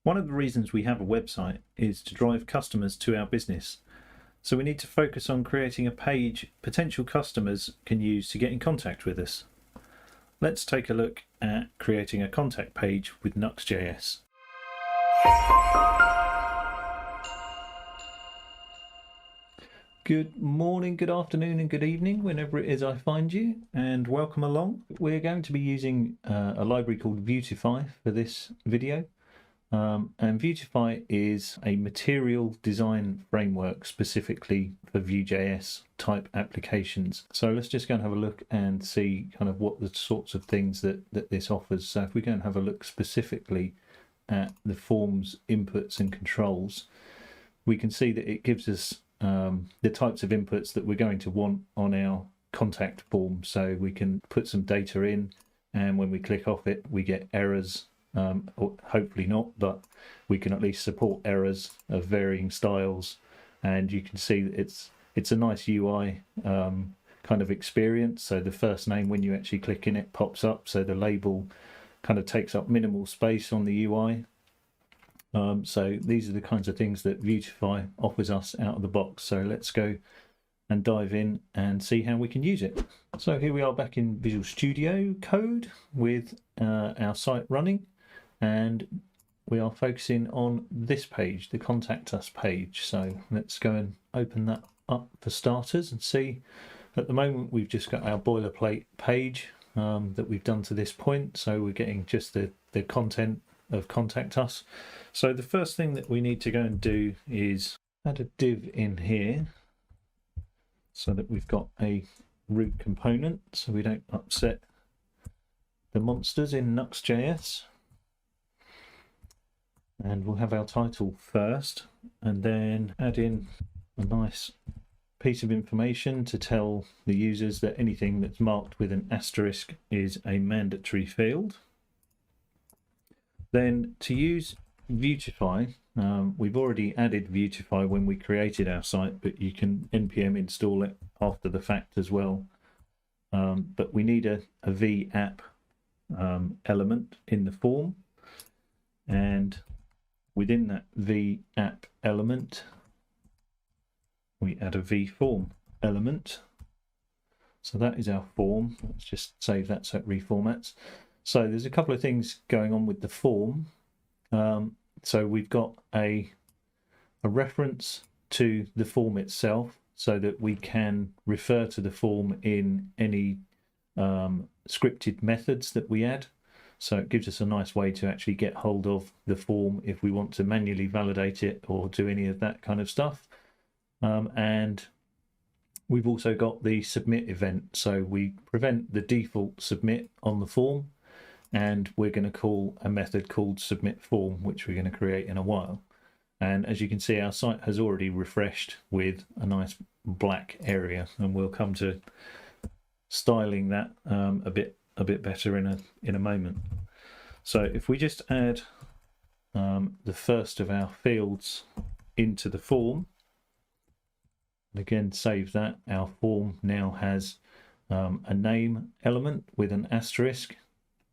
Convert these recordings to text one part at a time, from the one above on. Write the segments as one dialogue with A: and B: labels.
A: One of the reasons we have a website is to drive customers to our business. So we need to focus on creating a page potential customers can use to get in contact with us. Let's take a look at creating a contact page with Nuxt.js. Good morning, good afternoon and good evening whenever it is I find you, and welcome along. We're going to be using a library called beautify for this video. And beautify is a material design framework specifically for vue.js type applications. So let's just go and have a look and see kind of what the sorts of things that this offers. So if we go and have a look specifically at the forms, inputs and controls, we can see that it gives us the types of inputs that we're going to want on our contact form. So we can put some data in, and when we click off it, we get errors. Or hopefully not, but we can at least support errors of varying styles, and you can see that it's a nice UI kind of experience. So the first name, when you actually click in it, pops up, so the label kind of takes up minimal space on the UI. So these are the kinds of things that beautify offers us out of the box. So let's go and dive in and see how we can use it. So here we are back in Visual Studio Code with our site running, and we are focusing on this page, the Contact Us page. So let's go and open that up for starters and see. At the moment we've just got our boilerplate page that we've done to this point, so we're getting just the content of Contact Us. So the first thing that we need to go and do is add a div in here so that we've got a root component so we don't upset the monsters in Nuxt.js. And we'll have our title first, and then add in a nice piece of information to tell the users that anything that's marked with an asterisk is a mandatory field. Then to use beautify, we've already added beautify when we created our site, but you can npm install it after the fact as well. But we need a v-app element in the form, and within that v-app element we add a v-form element. So that is our form. Let's just save that so it reformats. So there's a couple of things going on with the form. So we've got a reference to the form itself so that we can refer to the form in any scripted methods that we add. So it gives us a nice way to actually get hold of the form if we want to manually validate it or do any of that kind of stuff. And we've also got the submit event. So we prevent the default submit on the form, and we're going to call a method called submit form, which we're going to create in a while. And as you can see, our site has already refreshed with a nice black area, and we'll come to styling that a bit better in a moment. So if we just add the first of our fields into the form, and again save that, our form now has a name element with an asterisk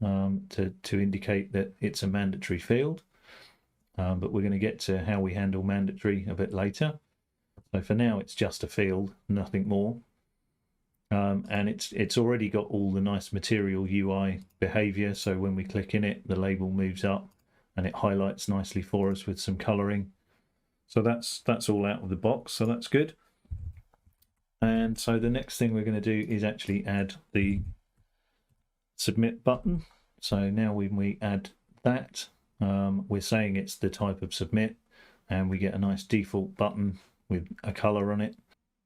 A: to indicate that it's a mandatory field, but we're going to get to how we handle mandatory a bit later. So for now it's just a field, nothing more. And it's already got all the nice material UI behavior, so when we click in it, the label moves up and it highlights nicely for us with some coloring. So that's all out of the box, so that's good. And so the next thing we're going to do is actually add the submit button. So now when we add that, we're saying it's the type of submit, and we get a nice default button with a color on it.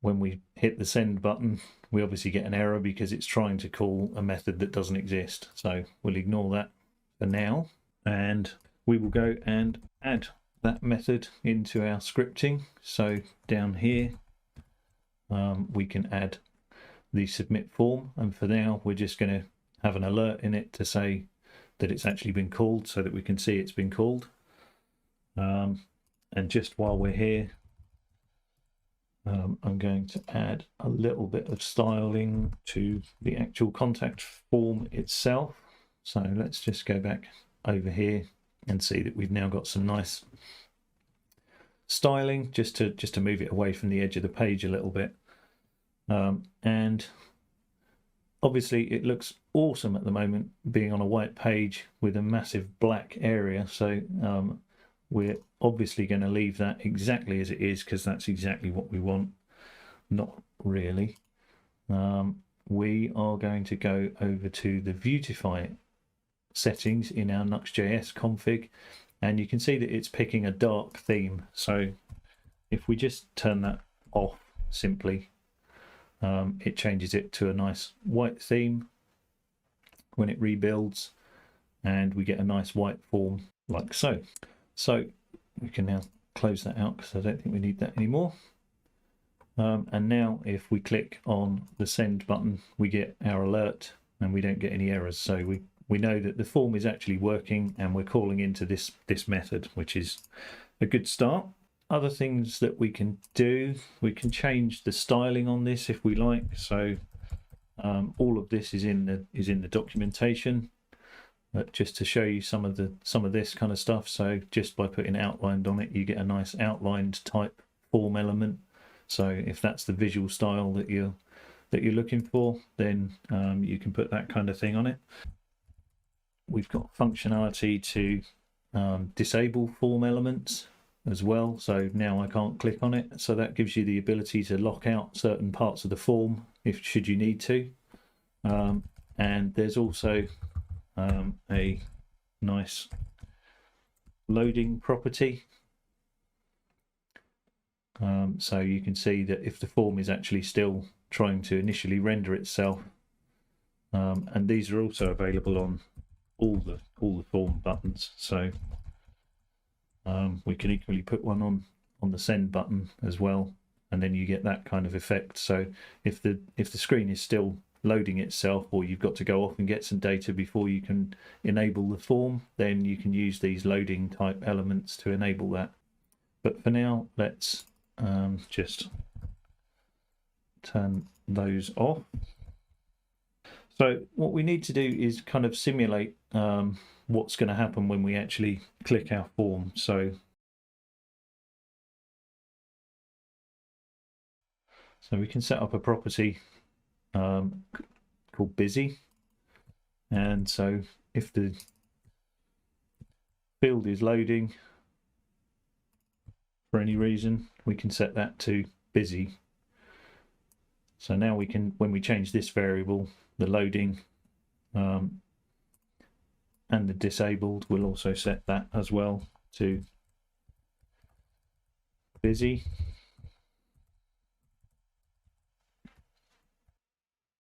A: When we hit the send button, we obviously get an error because it's trying to call a method that doesn't exist. So we'll ignore that for now, and we will go and add that method into our scripting. So down here, we can add the submit form, and for now we're just going to have an alert in it to say that it's actually been called, so that we can see it's been called. And just while we're here, I'm going to add a little bit of styling to the actual contact form itself. So let's just go back over here and see that we've now got some nice styling just to move it away from the edge of the page a little bit. And obviously it looks awesome at the moment being on a white page with a massive black area. So we're obviously going to leave that exactly as it is, because that's exactly what we want. Not really. We are going to go over to the beautify settings in our Nuxt.js config, and you can see that it's picking a dark theme. So if we just turn that off simply, it changes it to a nice white theme when it rebuilds, and we get a nice white form like so. So we can now close that out because I don't think we need that anymore. And now if we click on the send button, we get our alert and we don't get any errors. So we know that the form is actually working and we're calling into this method, which is a good start. Other things that we can do, we can change the styling on this if we like. So all of this is in the documentation, just to show you some of this kind of stuff. So just by putting outlined on it, you get a nice outlined type form element. So if that's the visual style that you're looking for, then you can put that kind of thing on it. We've got functionality to disable form elements as well. So now I can't click on it. So that gives you the ability to lock out certain parts of the form should you need to. And there's also a nice loading property. So you can see that if the form is actually still trying to initially render itself, and these are also available on all the form buttons. So we can equally put one on the send button as well, and then you get that kind of effect. So if the screen is still loading itself, or you've got to go off and get some data before you can enable the form, then you can use these loading type elements to enable that. But for now, let's just turn those off. So what we need to do is kind of simulate what's going to happen when we actually click our form. So we can set up a property called busy, and so if the field is loading for any reason, we can set that to busy. So now we can, when we change this variable, the loading and the disabled, we'll also set that as well to busy.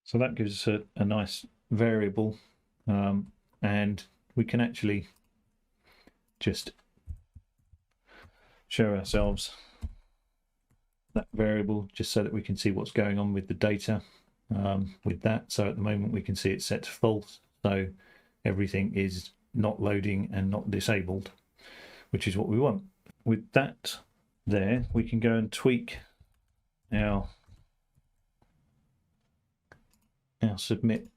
A: So that gives us a nice variable, and we can actually just show ourselves that variable just so that we can see what's going on with the data with that. So at the moment we can see it's set to false, so everything is not loading and not disabled, which is what we want. With that there, we can go and tweak our submit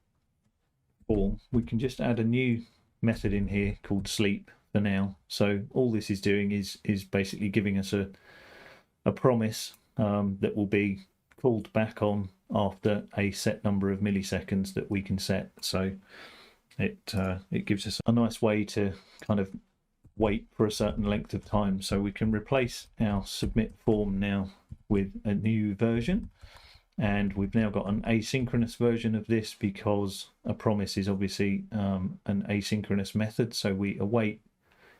A: form. We can just add a new method in here called sleep for now. So all this is doing is basically giving us a promise that will be called back on after a set number of milliseconds that we can set. So it gives us a nice way to kind of wait for a certain length of time. So we can replace our submit form now with a new version. And we've now got an asynchronous version of this, because a promise is obviously an asynchronous method. So we await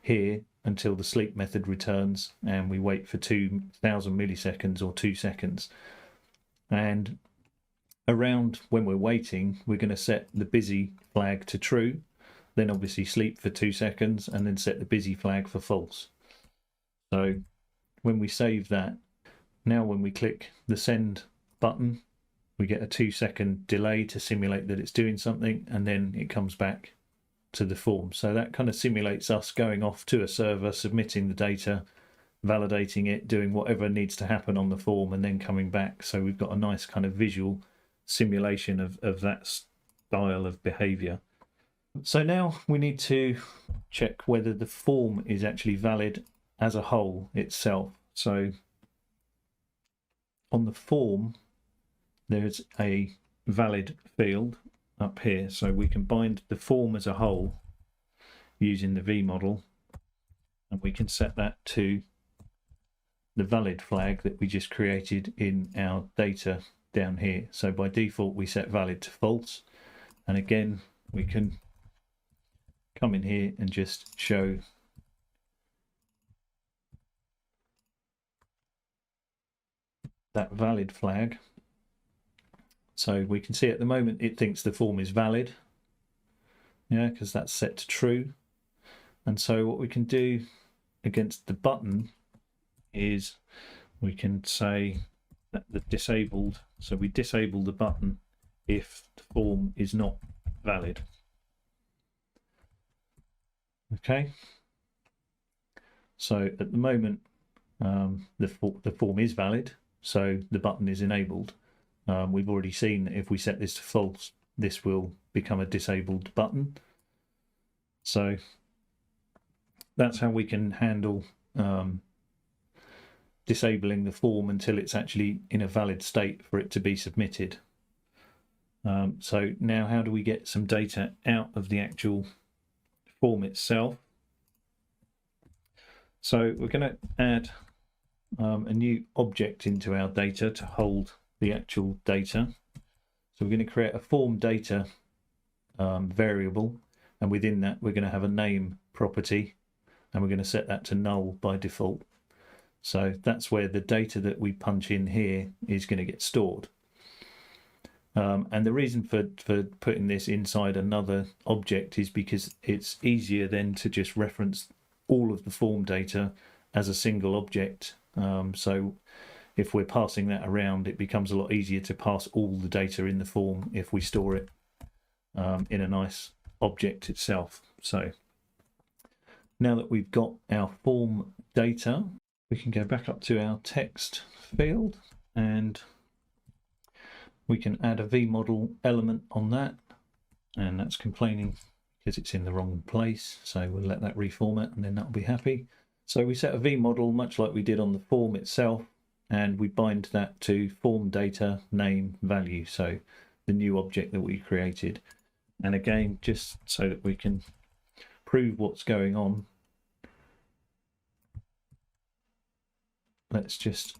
A: here until the sleep method returns, and we wait for 2000 milliseconds or 2 seconds. And around when we're waiting, we're going to set the busy flag to true, then obviously sleep for 2 seconds, and then set the busy flag for false. So when we save that, now when we click the send button, we get a 2-second delay to simulate that it's doing something, and then it comes back to the form. So that kind of simulates us going off to a server, submitting the data, validating it, doing whatever needs to happen on the form, and then coming back. So we've got a nice kind of visual simulation of that style of behavior. So now we need to check whether the form is actually valid as a whole itself. So on the form, there's a valid field up here. So we can bind the form as a whole using the vmodel, and we can set that to the valid flag that we just created in our data down here. So by default, we set valid to false. And again, we can come in here and just show that valid flag. So we can see at the moment it thinks the form is valid, yeah, because that's set to true. And so what we can do against the button is we can say that the disabled, so we disable the button if the form is not valid. Okay, so at the moment the form is valid, so the button is enabled. We've already seen that if we set this to false, this will become a disabled button. So that's how we can handle disabling the form until it's actually in a valid state for it to be submitted. So now how do we get some data out of the actual form itself? So we're going to add a new object into our data to hold the actual data. So we're going to create a form data variable, and within that we're going to have a name property, and we're going to set that to null by default. So that's where the data that we punch in here is going to get stored. And the reason for putting this inside another object is because it's easier then to just reference all of the form data as a single object. So if we're passing that around, it becomes a lot easier to pass all the data in the form if we store it in a nice object itself. So now that we've got our form data, we can go back up to our text field and we can add a vmodel element on that, and that's complaining because it's in the wrong place. So we'll let that reformat and then that'll be happy. So we set a vmodel much like we did on the form itself, and we bind that to form data name value, so the new object that we created. And again, just so that we can prove what's going on, let's just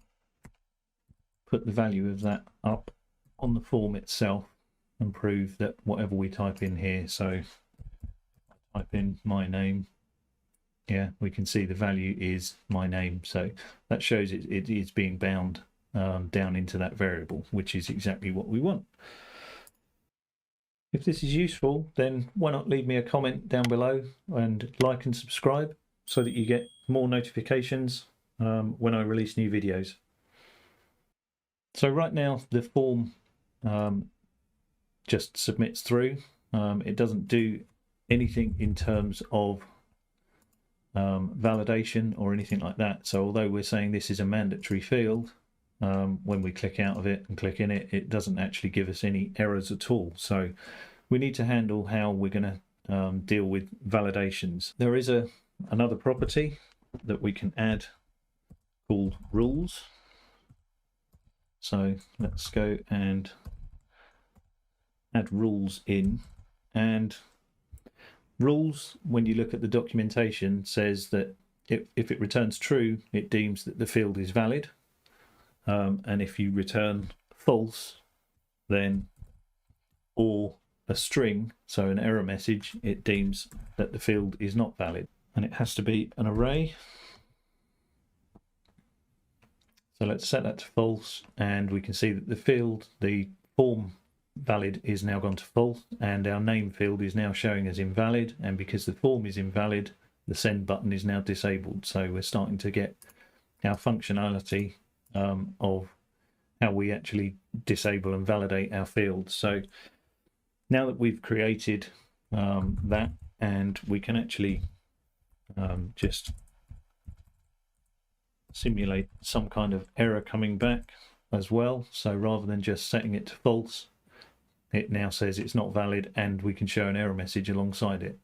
A: put the value of that up on the form itself and prove that whatever we type in here, so type in my name, yeah, we can see the value is my name. So that shows it is being bound down into that variable, which is exactly what we want. If this is useful, then why not leave me a comment down below and like and subscribe so that you get more notifications when I release new videos. So right now the form just submits through. It doesn't do anything in terms of validation or anything like that. So although we're saying this is a mandatory field, when we click out of it and click in it, it doesn't actually give us any errors at all. So we need to handle how we're going to deal with validations. There is another property that we can add called rules. So let's go and add rules in, and rules, when you look at the documentation, says that if it returns true, it deems that the field is valid, and if you return false, then, or a string, so an error message, it deems that the field is not valid, and it has to be an array. So let's set that to false, and we can see that the field, the form valid, is now gone to false, and our name field is now showing as invalid. And because the form is invalid, the send button is now disabled. So we're starting to get our functionality of how we actually disable and validate our fields. So now that we've created that, and we can actually just simulate some kind of error coming back as well. So rather than just setting it to false, it now says it's not valid, and we can show an error message alongside it.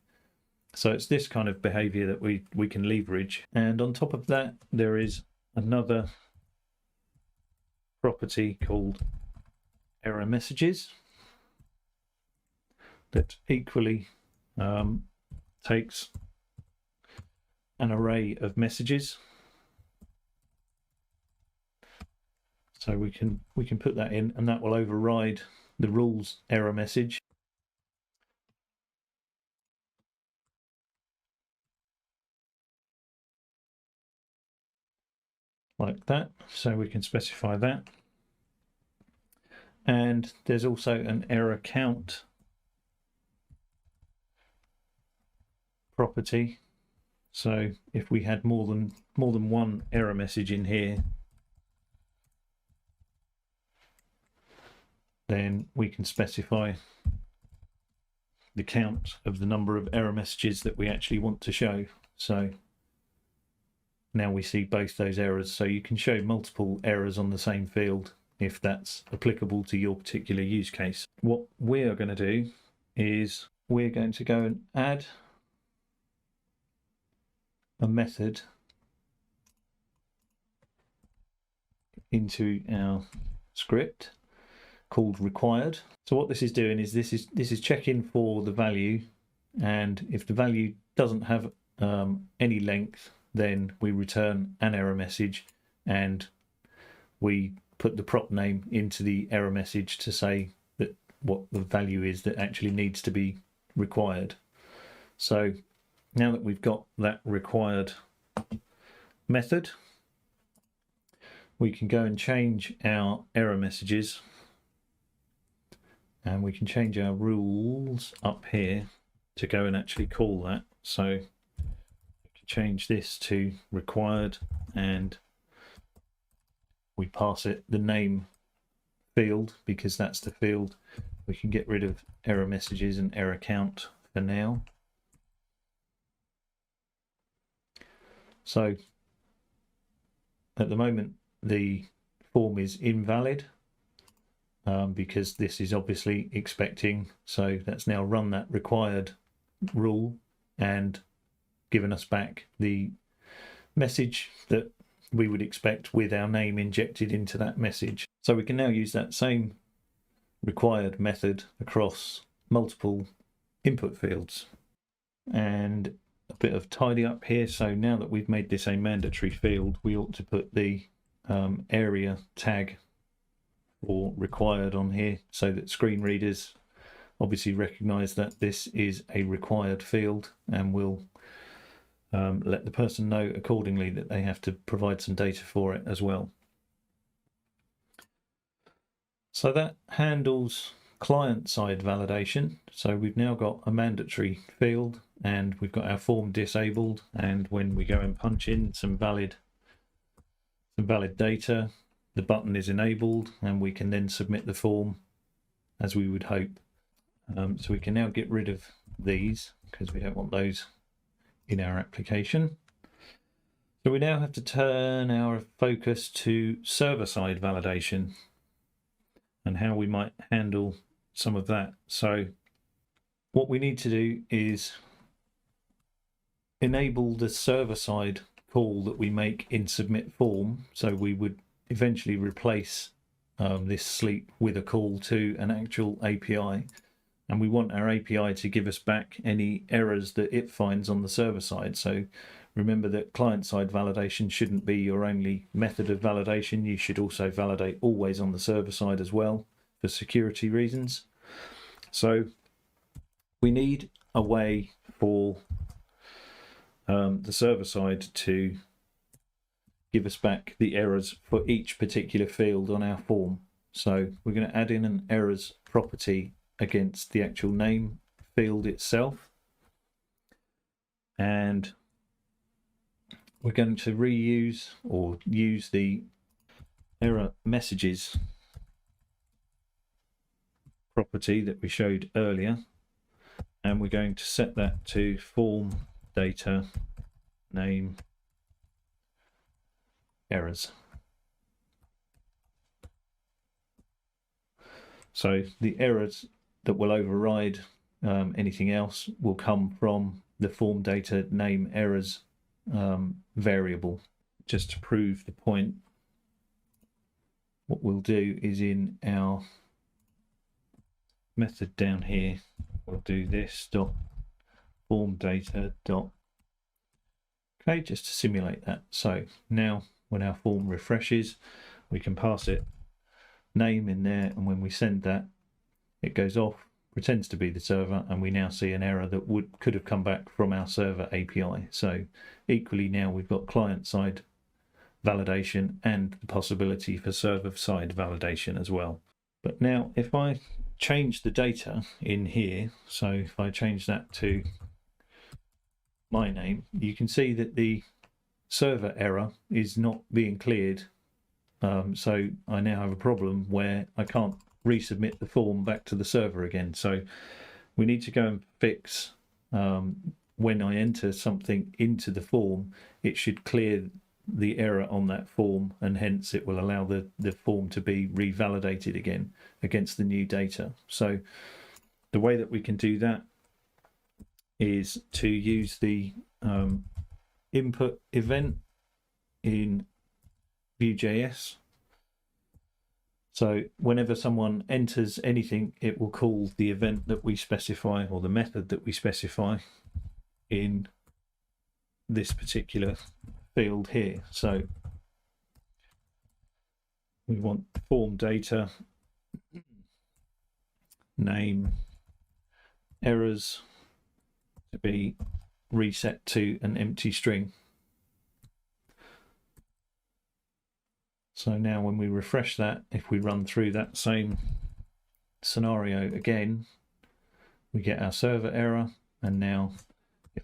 A: So it's this kind of behavior that we can leverage. And on top of that, there is another property called error messages that equally takes an array of messages. So we can put that in, and that will override the rules error message. Like that. So we can specify that. And there's also an error count property. So if we had more than one error message in here, then we can specify the count of the number of error messages that we actually want to show. So now we see both those errors. So you can show multiple errors on the same field if that's applicable to your particular use case. What we are going to do is we're going to go and add a method into our script called required. So what this is doing is this is checking for the value, and if the value doesn't have any length, then we return an error message, and we put the prop name into the error message to say that what the value is that actually needs to be required. So now that we've got that required method, we can go and change our error messages, and we can change our rules up here to go and actually call that. So we can change this to required, and we pass it the name field because that's the field. We can get rid of error messages and error count for now. So at the moment the form is invalid because this is obviously expecting, so that's now run that required rule and given us back the message that we would expect with our name injected into that message. So we can now use that same required method across multiple input fields. And a bit of tidy up here. So now that we've made this a mandatory field, we ought to put the area tag or required on here so that screen readers obviously recognize that this is a required field, and will let the person know accordingly that they have to provide some data for it as well. So that handles client-side validation. So we've now got a mandatory field, and we've got our form disabled, and when we go and punch in some valid data, the button is enabled, and we can then submit the form as we would hope. So we can now get rid of these because we don't want those in our application. So we now have to turn our focus to server-side validation and how we might handle some of that. So what we need to do is enable the server-side call that we make in submit form. So we would eventually replace this sleep with a call to an actual API, and we want our API to give us back any errors that it finds on the server side. So remember that client-side validation shouldn't be your only method of validation. You should also validate always on the server side as well for security reasons. So we need a way for the server side to give us back the errors for each particular field on our form. So we're going to add in an errors property against the actual name field itself, and we're going to reuse or use the error messages property that we showed earlier, and we're going to set that to form data name errors. So the errors that will override anything else will come from the form data name errors variable. Just to prove the point, what we'll do is in our method down here, we'll do this dot form data dot, okay, just to simulate that. So now when our form refreshes, we can pass it name in there, and when we send that, it goes off, pretends to be the server, and we now see an error that could have come back from our server API. So equally now we've got client-side validation and the possibility for server-side validation as well. But now if I change the data in here, so if I change that to my name, you can see that the server error is not being cleared. So I now have a problem where I can't resubmit the form back to the server again. So we need to go and fix when I enter something into the form, it should clear the error on that form, and hence it will allow the form to be revalidated again against the new data. So the way that we can do that is to use the input event in vue.js. So whenever someone enters anything, it will call the event that we specify, or the method that we specify in this particular field here. So we want form data name errors to be reset to an empty string. So now when we refresh that, if we run through that same scenario again, we get our server error, and now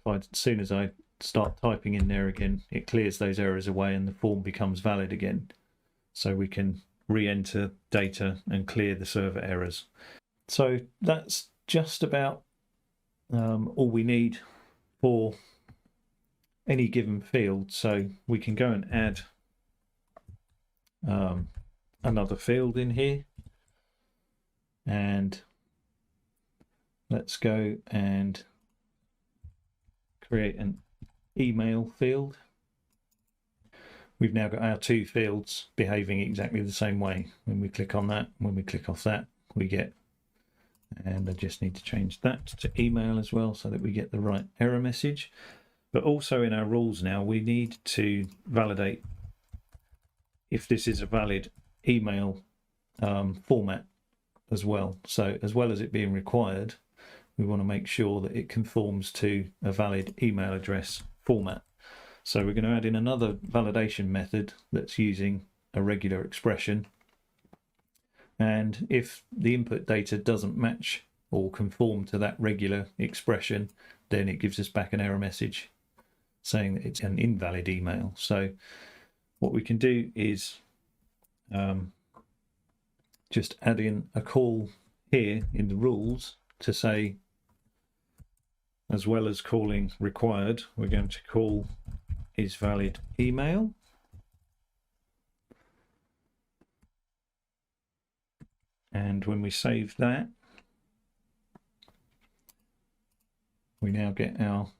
A: as soon as I start typing in there again, it clears those errors away and the form becomes valid again. So we can re-enter data and clear the server errors. So that's just about all we need for any given field. So we can go and add another field in here, and let's go and create an email field. We've now got our two fields behaving exactly the same way. When we click on that, when we click off that, we get, and I just need to change that to email as well so that we get the right error message. But also in our rules now, we need to validate if this is a valid email format as well. So as well as it being required, we want to make sure that it conforms to a valid email address format. So we're going to add in another validation method that's using a regular expression. And if the input data doesn't match or conform to that regular expression, then it gives us back an error message saying that it's an invalid email. So what we can do is just add in a call here in the rules to say, as well as calling required, we're going to call is valid email. And when we save that, we now get our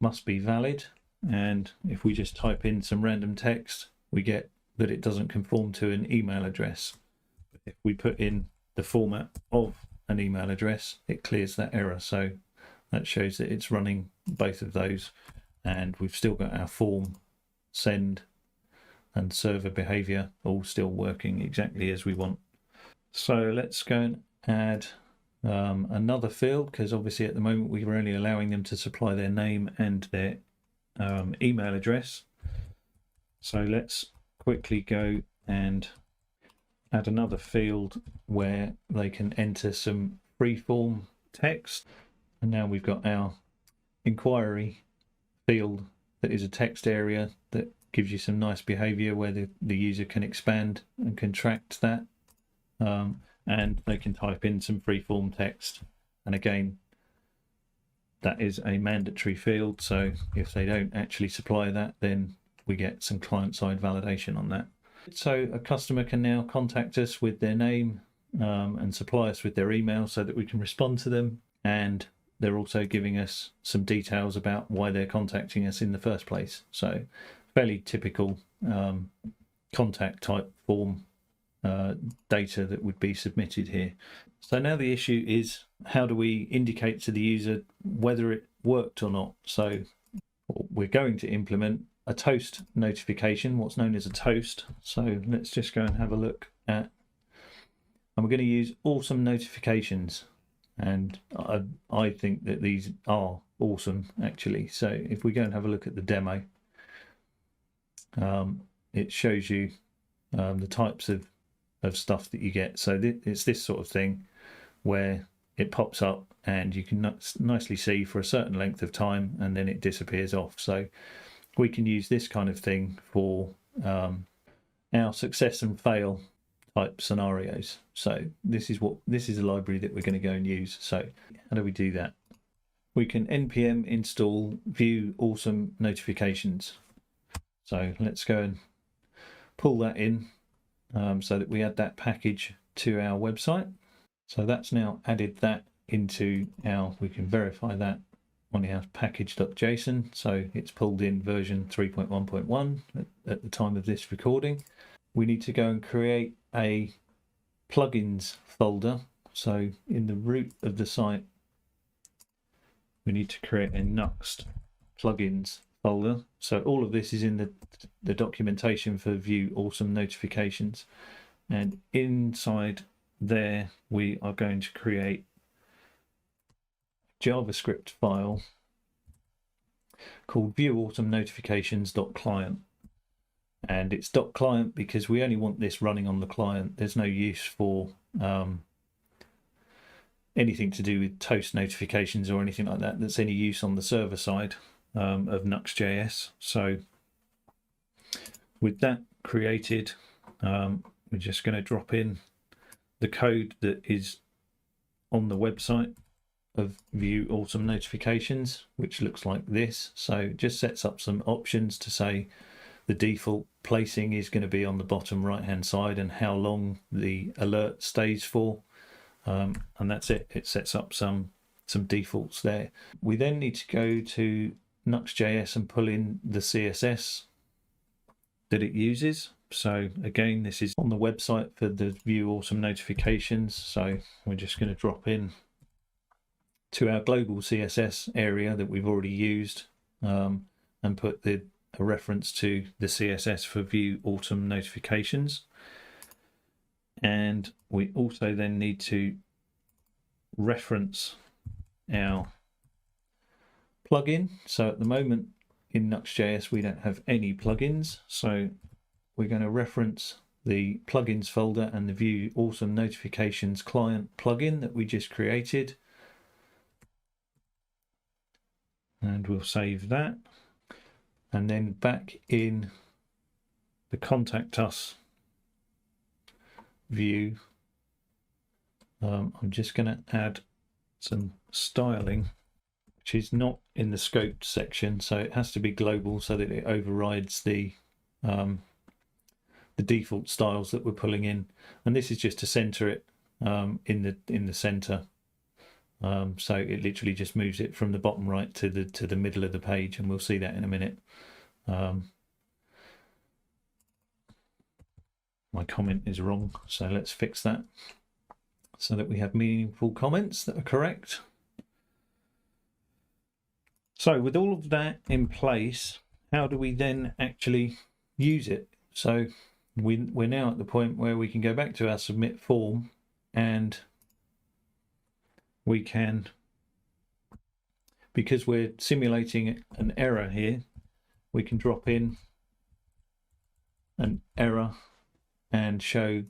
A: must be valid. And if we just type in some random text, we get that it doesn't conform to an email address. If we put in the format of an email address, it clears that error. So that shows that it's running both of those, and we've still got our form, send, and server behavior all still working exactly as we want. So let's go and add another field, because obviously at the moment we were only allowing them to supply their name and their email address. So let's quickly go and add another field where they can enter some freeform text. And now we've got our inquiry field that is a text area that gives you some nice behavior where the user can expand and contract that, and they can type in some freeform text. And again, that is a mandatory field, so if they don't actually supply that, then we get some client-side validation on that. So a customer can now contact us with their name, and supply us with their email so that we can respond to them. And they're also giving us some details about why they're contacting us in the first place. So fairly typical contact type form data that would be submitted here. So now the issue is, how do we indicate to the user whether it worked or not? So we're going to implement a toast notification, what's known as a toast. So let's just go and have a look at, and we're going to use awesome notifications. And I think that these are awesome, actually. So if we go and have a look at the demo, it shows you the types of stuff that you get. So it's this sort of thing where it pops up and you can nicely see for a certain length of time and then it disappears off. So we can use this kind of thing for our success and fail type scenarios. So this is a library that we're going to go and use. So how do we do that? We can npm install vue awesome notifications. So let's go and pull that in so that we add that package to our website. So that's now added that into we can verify that on our package.json. So it's pulled in version 3.1.1 at the time of this recording. We need to go and create a plugins folder. So in the root of the site, we need to create a Nuxt plugins folder. So all of this is in the documentation for Vue awesome notifications. And inside there, we are going to create a JavaScript file called vue awesome notifications.client. And it's .client because we only want this running on the client. There's no use for anything to do with toast notifications or anything like that that's any use on the server side of Nuxt.js. So with that created, we're just going to drop in the code that is on the website of Vue awesome notifications, which looks like this. So it just sets up some options to say the default placing is going to be on the bottom right hand side and how long the alert stays for, and that's it. It sets up some defaults there. We then need to go to Nuxt.js and pull in the CSS that it uses. So again, this is on the website for the Vue awesome notifications. So we're just going to drop in to our global CSS area that we've already used and put a reference to the CSS for Vue awesome notifications. And we also then need to reference our plugin. So at the moment in Nuxt.js, we don't have any plugins. So we're going to reference the plugins folder and the Vue awesome notifications client plugin that we just created. And we'll save that. And then back in the contact us view, I'm just going to add some styling, which is not in the scoped section. So it has to be global so that it overrides the default styles that we're pulling in. And this is just to center it in the center. So it literally just moves it from the bottom right to the middle of the page, and we'll see that in a minute. My comment is wrong, so let's fix that so that we have meaningful comments that are correct. So with all of that in place, how do we then actually use it? So we're now at the point where we can go back to our submit form, and we can, because we're simulating an error here, we can drop in an error and show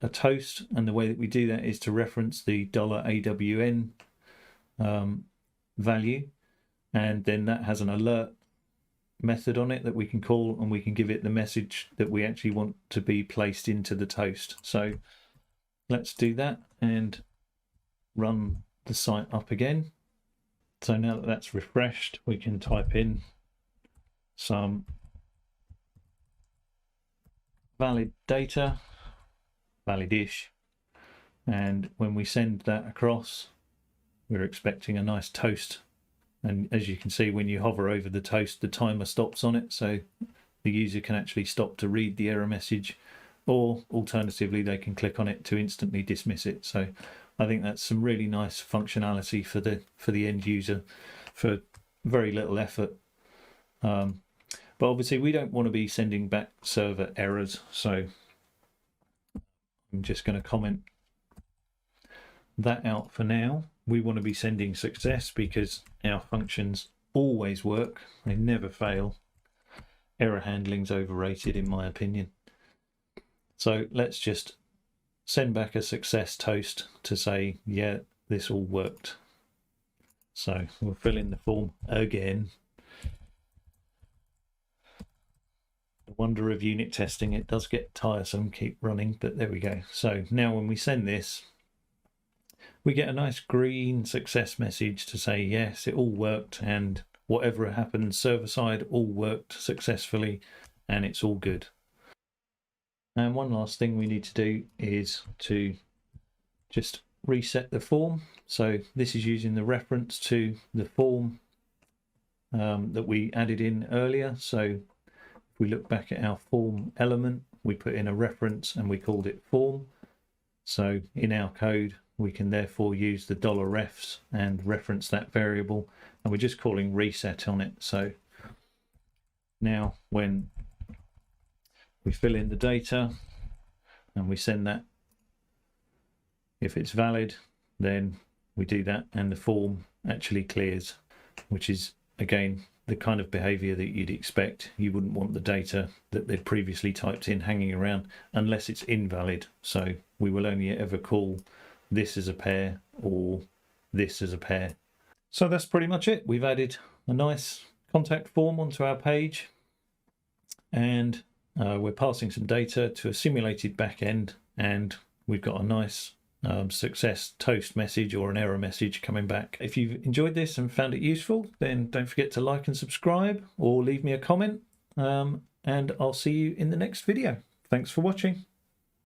A: a toast. And the way that we do that is to reference the $AWN value, and then that has an alert method on it that we can call, and we can give it the message that we actually want to be placed into the toast. So let's do that and run the site up again. So now that that's refreshed, we can type in some valid data, valid-ish, And when we send that across, we're expecting a nice toast. And as you can see, when you hover over the toast, the timer stops on it, so the user can actually stop to read the error message, or alternatively they can click on it to instantly dismiss it. So I think that's some really nice functionality for the end user for very little effort. But obviously we don't want to be sending back server errors, so I'm just going to comment that out for now. We want to be sending success because our functions always work, they never fail. Error handling's overrated in my opinion. So let's just send back a success toast to say, yeah, this all worked. So we'll fill in the form again. The wonder of unit testing, it does get tiresome, keep running, but there we go. So now when we send this, we get a nice green success message to say, yes, it all worked, and whatever happened server side all worked successfully, and it's all good. And one last thing we need to do is to just reset the form. So this is using the reference to the form that we added in earlier. So if we look back at our form element, we put in a reference and we called it form. So in our code, we can therefore use the $refs and reference that variable, and we're just calling reset on it. So now when we fill in the data and we send that, if it's valid, then we do that and the form actually clears, which is again the kind of behavior that you'd expect. You wouldn't want the data that they'd previously typed in hanging around unless it's invalid. So we will only ever call this as a pair or this as a pair. So that's pretty much it. We've added a nice contact form onto our page, and we're passing some data to a simulated backend, and we've got a nice success toast message or an error message coming back. If you've enjoyed this and found it useful, then don't forget to like and subscribe or leave me a comment, and I'll see you in the next video. Thanks for watching.